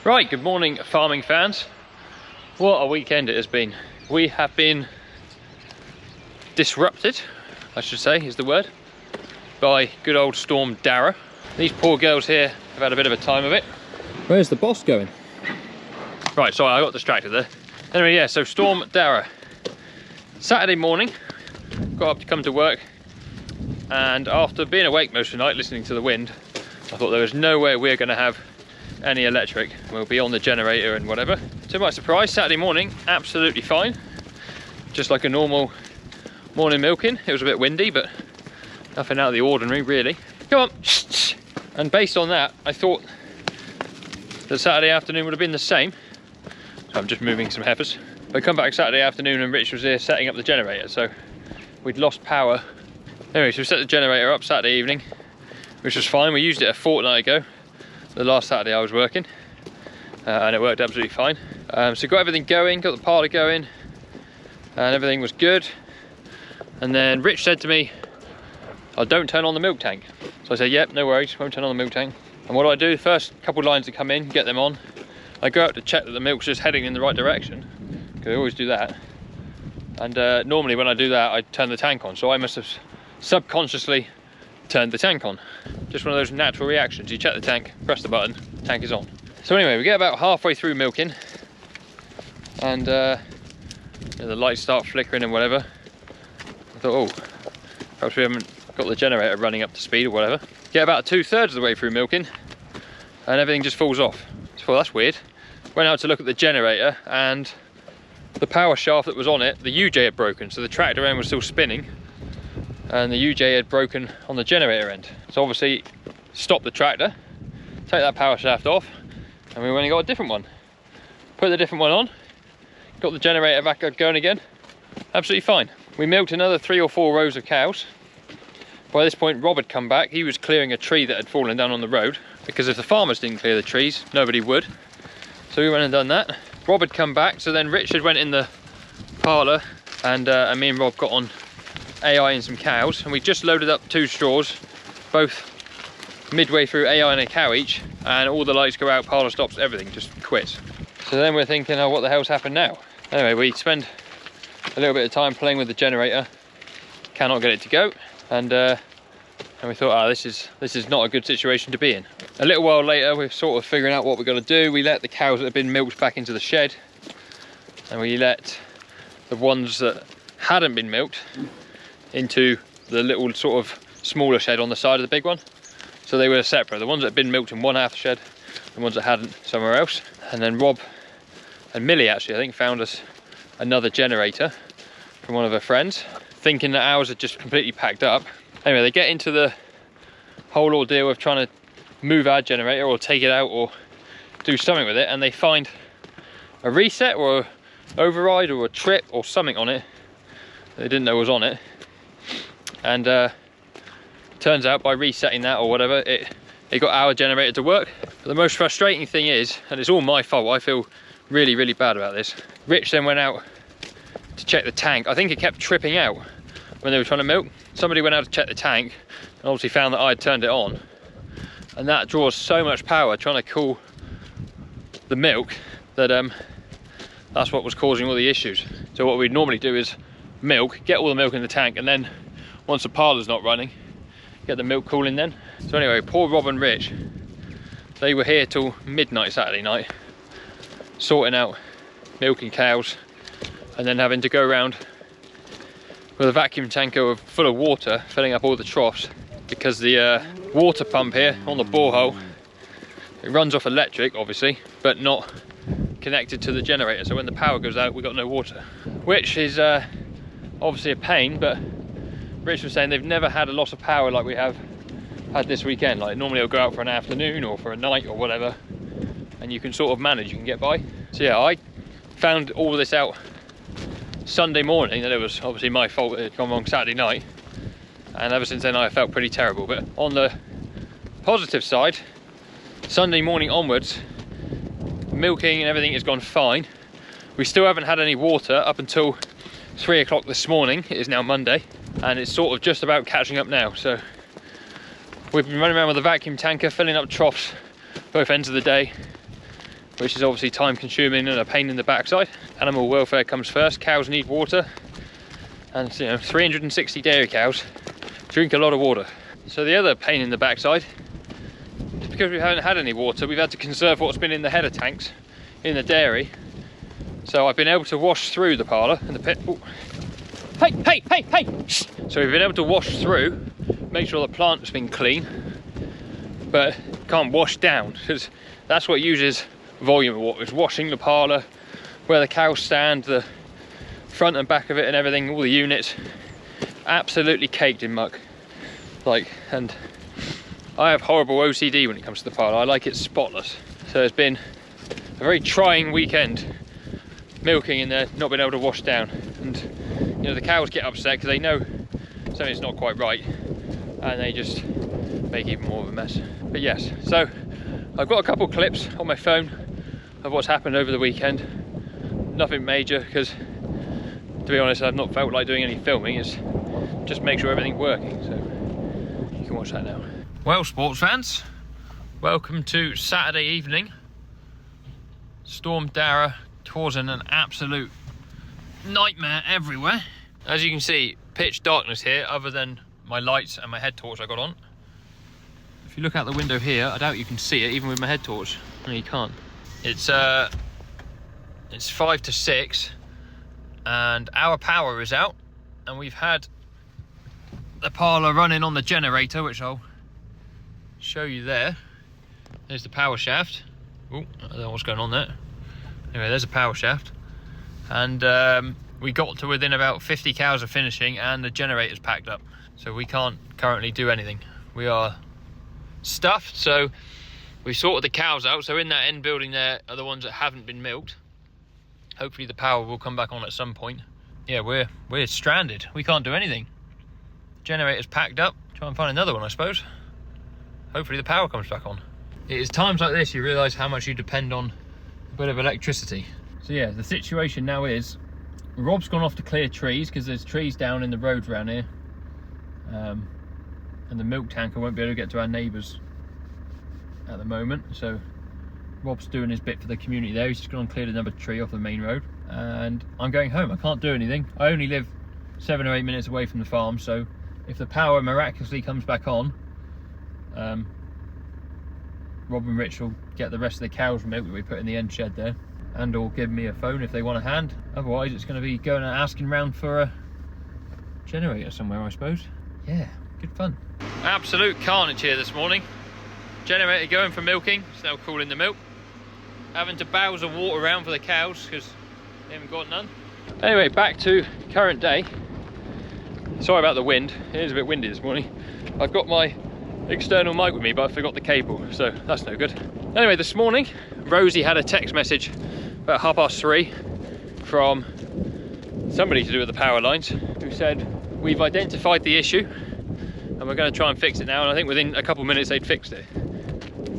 Right, good morning farming fans. What a weekend it has been. We have been disrupted, I should say is the word, by good old Storm Darragh. These poor girls here have had a bit of a time of it. Where's the boss going? Right, sorry, I got distracted there. Anyway, yeah, so Storm Darragh. Saturday morning, got up to come to work, and after being awake most of the night listening to the wind, I thought there was no way we're going to have any electric. We'll be on the generator and whatever. To my surprise, Saturday morning, absolutely fine. Just like a normal morning milking. It was a bit windy, but nothing out of the ordinary, really. Come on. And based on that, I thought that Saturday afternoon would have been the same. So I'm just moving some heifers. I come back Saturday afternoon and Rich was here setting up the generator, so we'd lost power. Anyway, so we set the generator up Saturday evening, which was fine. We used it a fortnight ago, the last Saturday I was working, and it worked absolutely fine. So got everything going, got the parlour going, and everything was good. And then Rich said to me, "Oh, don't turn on the milk tank." So I said, "Yep, no worries, won't turn on the milk tank." And what do? The first couple of lines that come in, get them on. I go out to check that the milk's just heading in the right direction, because I always do that. And normally when I do that, I turn the tank on. So I must have subconsciously turned the tank on. Just one of those natural reactions. You check the tank, press the button, tank is on. So anyway, we get about halfway through milking, and the lights start flickering and whatever. I thought, oh, perhaps we haven't got the generator running up to speed or whatever. Get about 2/3 of the way through milking, and everything just falls off. So well, that's weird. Went out to look at the generator, and the power shaft that was on it, the UJ had broken, so the tractor end was still spinning, and the UJ had broken on the generator end. So obviously, stop the tractor, take that power shaft off, and we went and got a different one. Put the different one on, got the generator back going again, absolutely fine. We milked another 3 or 4 rows of cows. By this point, Rob had come back. He was clearing a tree that had fallen down on the road, because if the farmers didn't clear the trees, nobody would. So we went and done that. Rob had come back, so then Richard went in the parlour, and me and Rob got on AI and some cows, and we just loaded up 2 straws, both midway through AI and a cow each, and all the lights go out, parlour stops, everything just quits. So then we're thinking, oh, what the hell's happened now? Anyway, we spend a little bit of time playing with the generator, cannot get it to go, and we thought, ah, this is not a good situation to be in. A little while later, we're sort of figuring out what we're going to do. We let the cows that had been milked back into the shed, and we let the ones that hadn't been milked into the little sort of smaller shed on the side of the big one. So they were separate. The ones that had been milked in one half the shed, the ones that hadn't somewhere else. And then Rob and Millie actually, I think, found us another generator from one of her friends, thinking that ours had just completely packed up. Anyway, they get into the whole ordeal of trying to move our generator or take it out or do something with it, and they find a reset or a override or a trip or something on it they didn't know was on it. And turns out by resetting that or whatever, it got our generator to work. But the most frustrating thing is, and it's all my fault, I feel really, really bad about this. Rich then went out to check the tank. I think it kept tripping out when they were trying to milk. Somebody went out to check the tank and obviously found that I had turned it on. And that draws so much power trying to cool the milk that that's what was causing all the issues. So what we'd normally do is milk, get all the milk in the tank, and then once the parlour's not running, get the milk cooling then. So anyway, poor Rob and Rich, they were here till midnight Saturday night, sorting out milking cows, and then having to go around with a vacuum tanker full of water, filling up all the troughs, because the water pump here on the borehole, it runs off electric obviously, but not connected to the generator. So when the power goes out, we've got no water, which is obviously a pain. But Rich was saying they've never had a loss of power like we have had this weekend. Like normally it'll go out for an afternoon or for a night or whatever, and you can sort of manage, you can get by. So yeah, I found all this out Sunday morning, that it was obviously my fault, it had gone wrong Saturday night, and ever since then I felt pretty terrible. But on the positive side, Sunday morning onwards, milking and everything has gone fine. We still haven't had any water up until 3 o'clock this morning. It is now Monday, and it's sort of just about catching up now. So we've been running around with a vacuum tanker, filling up troughs both ends of the day, which is obviously time consuming and a pain in the backside. Animal welfare comes first. Cows need water, and 360 dairy cows drink a lot of water. So the other pain in the backside is because we haven't had any water, we've had to conserve what's been in the header tanks in the dairy. So I've been able to wash through the parlour and the pit. Ooh. Hey! So we've been able to wash through, make sure the plant has been clean, but can't wash down, because that's what uses volume of water, is washing the parlour, where the cows stand, the front and back of it and everything, all the units, absolutely caked in muck. And I have horrible OCD when it comes to the parlour. I like it spotless. So it's been a very trying weekend milking in there, not being able to wash down. And the cows get upset because they know something's not quite right, and they just make even more of a mess. But yes, so I've got a couple clips on my phone of what's happened over the weekend. Nothing major, because to be honest, I've not felt like doing any filming. It's just make sure everything's working. So you can watch that now. Well, sports fans, welcome to Saturday evening. Storm Darragh causing an absolute nightmare everywhere. As you can see, pitch darkness here, other than my lights and my head torch I got on. If you look out the window here, I doubt you can see it even with my head torch. No, you can't. It's 5 to 6 and our power is out, and we've had the parlour running on the generator, which I'll show you there. There's the power shaft. Oh, I don't know what's going on there. Anyway, there's a power shaft, and we got to within about 50 cows of finishing, and the generator's packed up, so we can't currently do anything. We are stuffed. So we sorted the cows out, so in that end building there are the ones that haven't been milked. Hopefully the power will come back on at some point. Yeah, we're stranded. We can't do anything. Generator's packed up. Try and find another one, I suppose. Hopefully the power comes back on. It is times like this you realise how much you depend on a bit of electricity. So yeah, the situation now is Rob's gone off to clear trees, because there's trees down in the roads around here, and the milk tanker won't be able to get to our neighbours at the moment. So Rob's doing his bit for the community there. He's just gone and cleared another tree off the main road, and I'm going home. I can't do anything. I only live 7 or 8 minutes away from the farm, so if the power miraculously comes back on, Rob and Rich will get the rest of the cows milk that we put in the end shed there, and or give me a phone if they want a hand. Otherwise it's going to be going and asking round for a generator somewhere, I suppose. Yeah, good fun. Absolute carnage here this morning. Generator going for milking, it's now cooling the milk. Having to bowse of water around for the cows because they haven't got none. Anyway, back to current day. Sorry about the wind, it is a bit windy this morning. I've got my external mic with me, but I forgot the cable, so that's no good. Anyway, this morning Rosie had a text message about 3:30 from somebody to do with the power lines, who said, we've identified the issue and we're going to try and fix it now. And I think within a couple of minutes they'd fixed it.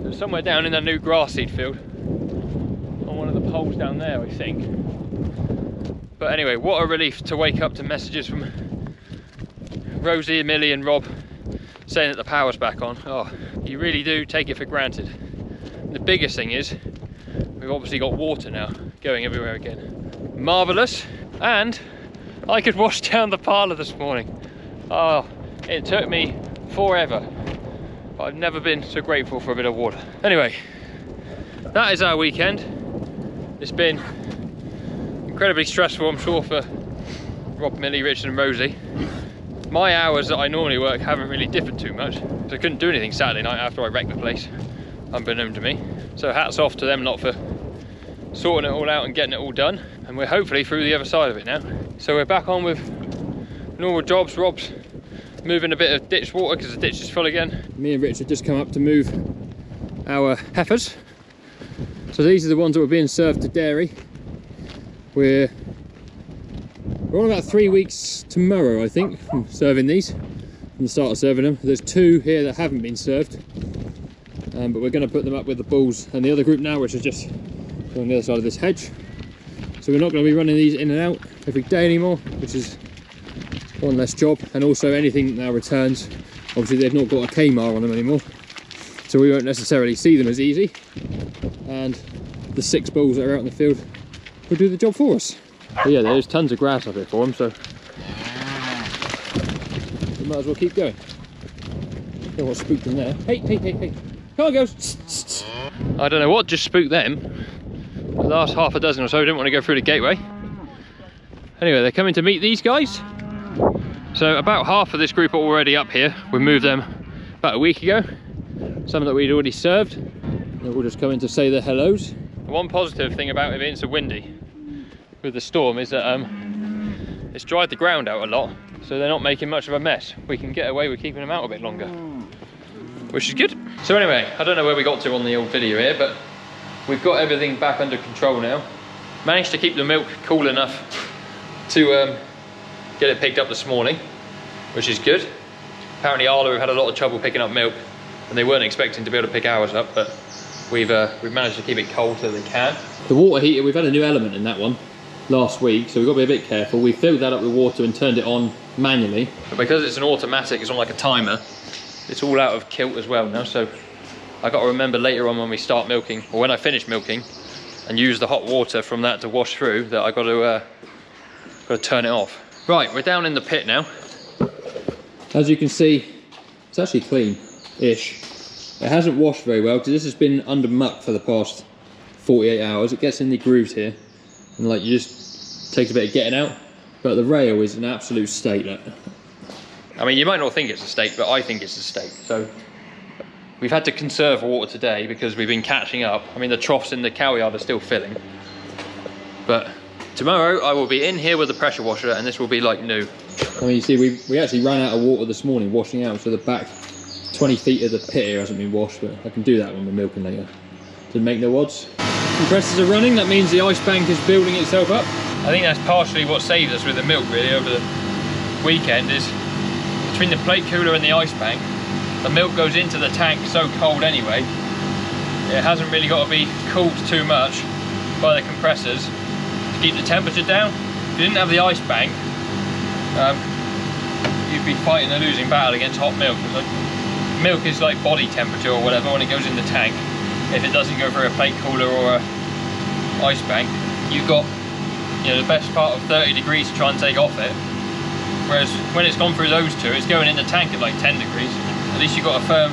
So somewhere down in the new grass seed field, on one of the poles down there, I think. But anyway, what a relief to wake up to messages from Rosie, Millie and Rob saying that the power's back on. Oh, you really do take it for granted. And the biggest thing is we've obviously got water now going everywhere again. Marvellous. And I could wash down the parlour this morning. Oh, it took me forever, but I've never been so grateful for a bit of water. Anyway, that is our weekend. It's been incredibly stressful, I'm sure, for Rob, Millie, Richard and Rosie. My hours that I normally work haven't really differed too much, so I couldn't do anything Saturday night after I wrecked the place, unbeknown to me. So hats off to them lot for sorting it all out and getting it all done, and we're hopefully through the other side of it now. So we're back on with normal jobs. Rob's moving a bit of ditch water because the ditch is full again. Me and Rich have just come up to move our heifers. So these are the ones that were being served to dairy. We're on about 3 weeks tomorrow, I think, from serving these, from the start of serving them. There's 2 here that haven't been served, but we're going to put them up with the bulls and the other group now, which is just on the other side of this hedge. So we're not going to be running these in and out every day anymore, which is one less job. And also anything now returns, obviously they've not got a Kmart on them anymore, so we won't necessarily see them as easy. And the 6 bulls that are out in the field will do the job for us. But yeah, there's tons of grass up here for them, so we might as well keep going. Don't know what spooked them there. Hey, hey, hey, hey. Come on, girls. I don't know what just spooked them. The last half a dozen or so didn't want to go through the gateway. Anyway, they're coming to meet these guys. So about half of this group are already up here. We moved them about a week ago. Some that we'd already served. They're all just coming to say their hellos. The one positive thing about it being so windy with the storm is that it's dried the ground out a lot, so they're not making much of a mess. We can get away with keeping them out a bit longer, which is good. So anyway, I don't know where we got to on the old video here, but we've got everything back under control now. Managed to keep the milk cool enough to get it picked up this morning, which is good. Apparently Arla have had a lot of trouble picking up milk, and they weren't expecting to be able to pick ours up, but we've managed to keep it cold so they can. The water heater, we've had a new element in that one last week, so we've got to be a bit careful. We filled that up with water and turned it on manually, but because it's an automatic, it's on like a timer, it's all out of kilt as well now, so I got to remember later on when we start milking, or when I finish milking, and use the hot water from that to wash through, that I got to turn it off. Right, we're down in the pit now. As you can see, it's actually clean-ish. It hasn't washed very well because this has been under muck for the past 48 hours. It gets in the grooves here, and like you just takes a bit of getting out. But the rail is an absolute state. Look. I mean, you might not think it's a state, but I think it's a state. So we've had to conserve water today because we've been catching up. I mean, the troughs in the cow yard are still filling. But tomorrow I will be in here with the pressure washer, and this will be like new. I mean, you see, we actually ran out of water this morning washing out, so the back 20 feet of the pit here hasn't been washed, but I can do that when we're milking later. Didn't make no odds. Compressors are running, that means the ice bank is building itself up. I think that's partially what saved us with the milk really over the weekend, is between the plate cooler and the ice bank, the milk goes into the tank so cold anyway, it hasn't really got to be cooled too much by the compressors to keep the temperature down. If you didn't have the ice bank, you'd be fighting a losing battle against hot milk. Milk is like body temperature or whatever when it goes in the tank. If it doesn't go through a plate cooler or a ice bank, you've got, you know, the best part of 30 degrees to try and take off it. Whereas when it's gone through those two, it's going in the tank at like 10 degrees. At least you've got a firm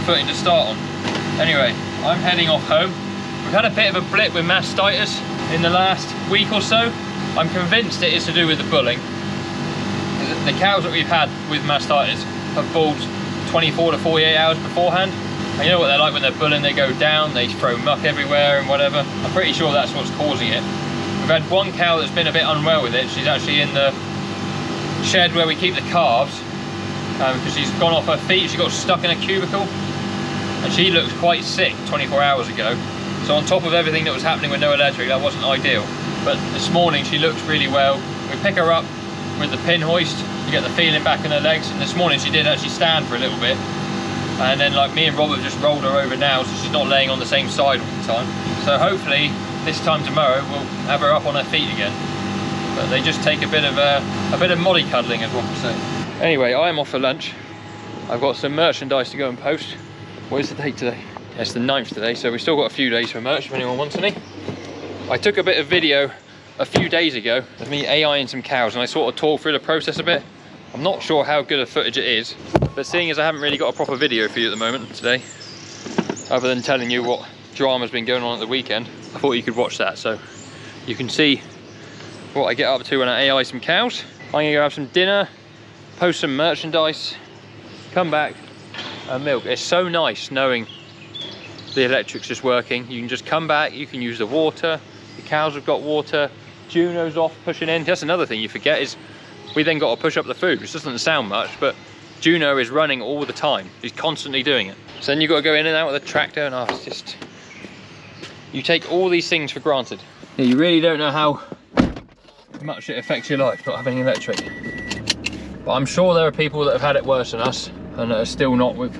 footing to start on. Anyway, I'm heading off home. We've had a bit of a blip with mastitis in the last week or so. I'm convinced it is to do with the bulling. The cows that we've had with mastitis have bulled 24 to 48 hours beforehand. And you know what they're like when they're bulling, they go down, they throw muck everywhere and whatever. I'm pretty sure that's what's causing it. We've had one cow that's been a bit unwell with it. She's actually in the shed where we keep the calves, because she's gone off her feet, she got stuck in a cubicle, and she looks quite sick 24 hours ago. So on top of everything that was happening with no electric, that wasn't ideal. But this morning she looks really well. We pick her up with the pin hoist to get the feeling back in her legs, and this morning she did actually stand for a little bit, and then like me and Robert just rolled her over now, so she's not laying on the same side all the time. So hopefully this time tomorrow we'll have her up on her feet again. But they just take a bit of mollycoddling, as one would say. Anyway, I am off for lunch. I've got some merchandise to go and post. What is the date today? It's the 9th today, so we've still got a few days for merch if anyone wants any. I took a bit of video a few days ago of me AIing some cows, and I sort of talked through the process a bit. I'm not sure how good a footage it is, but seeing as I haven't really got a proper video for you at the moment today, other than telling you what drama's been going on at the weekend, I thought you could watch that so you can see what I get up to when I AI some cows. I'm gonna go have some dinner, post some merchandise, come back and milk. It's so nice knowing the electric's just working. You can just come back, you can use the water, the cows have got water, Juno's off pushing in. That's another thing you forget, is we then got to push up the food, which doesn't sound much, but Juno is running all the time. He's constantly doing it. So then you've got to go in and out with the tractor, and oh, it's just, you take all these things for granted. Yeah, you really don't know how much it affects your life not having electric. But I'm sure there are people that have had it worse than us and that are still not with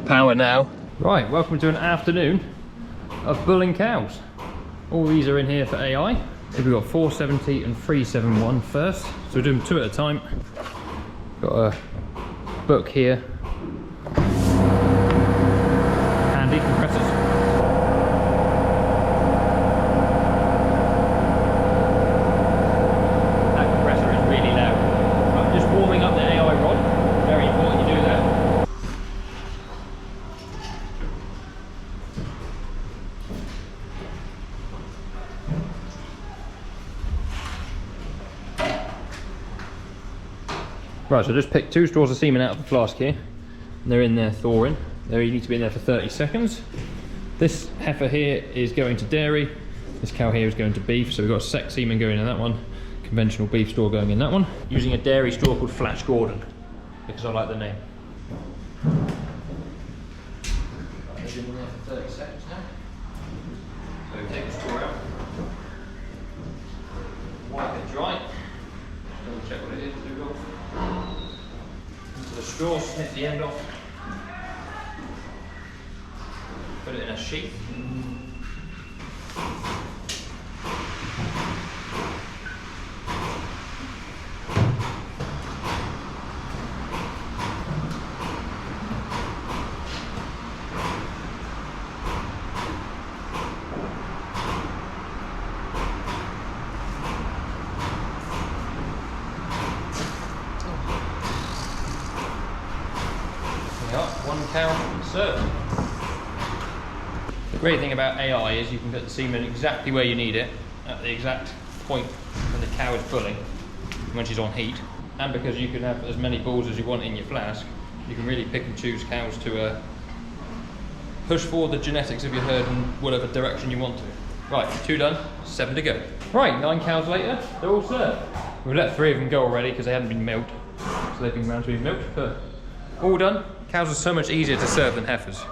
power now. Right, welcome to an afternoon of bulling cows. All these are in here for AI. We've got 470 and 371 first, so we're doing 2 at a time. Got a book here. Handy compressors. Right, so I just picked 2 straws of semen out of the flask here. And they're in there thawing. They need to be in there for 30 seconds. This heifer here is going to dairy. This cow here is going to beef. So we've got sec semen going in that one. Conventional beef straw going in that one. Using a dairy straw called Flash Gordon, because I like the name. Right, they've been in there for 30 seconds now. So take the straw out. Wipe it dry. Double check what it is. Into the straw, snip the end off. Put it in a sheet. One cow served. The great thing about AI is you can put the semen exactly where you need it, at the exact point when the cow is pulling, when she's on heat. And because you can have as many balls as you want in your flask, you can really pick and choose cows to push forward the genetics of your herd in whatever direction you want to. Right, 2 done, 7 to go. Right, 9 cows later, they're all served. We've let 3 of them go already because they hadn't been milked, so they've been around to be milked, but all done. Cows are so much easier to serve than heifers.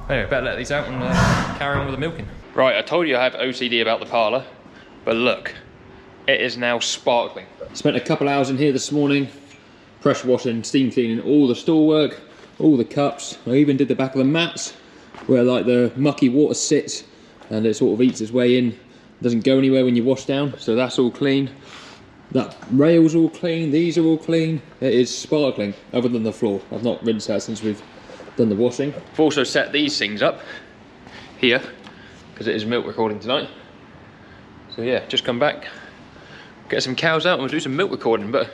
Anyway, better let these out and carry on with the milking. Right, I told you I have OCD about the parlour, but look, it is now sparkling. Spent a couple hours in here this morning, pressure washing, steam cleaning all the store work, all the cups. I even did the back of the mats, where like the mucky water sits and it sort of eats its way in. It doesn't go anywhere when you wash down, so that's all clean. That rail's all clean, these are all clean. It is sparkling, other than the floor. I've not rinsed that since we've done the washing. I've also set these things up here, because it is milk recording tonight. So yeah, just come back, get some cows out and we'll do some milk recording. But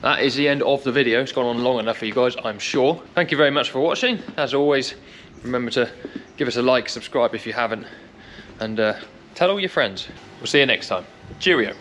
that is the end of the video. It's gone on long enough for you guys, I'm sure. Thank you very much for watching. As always, remember to give us a like, subscribe if you haven't, and tell all your friends. We'll see you next time. Cheerio.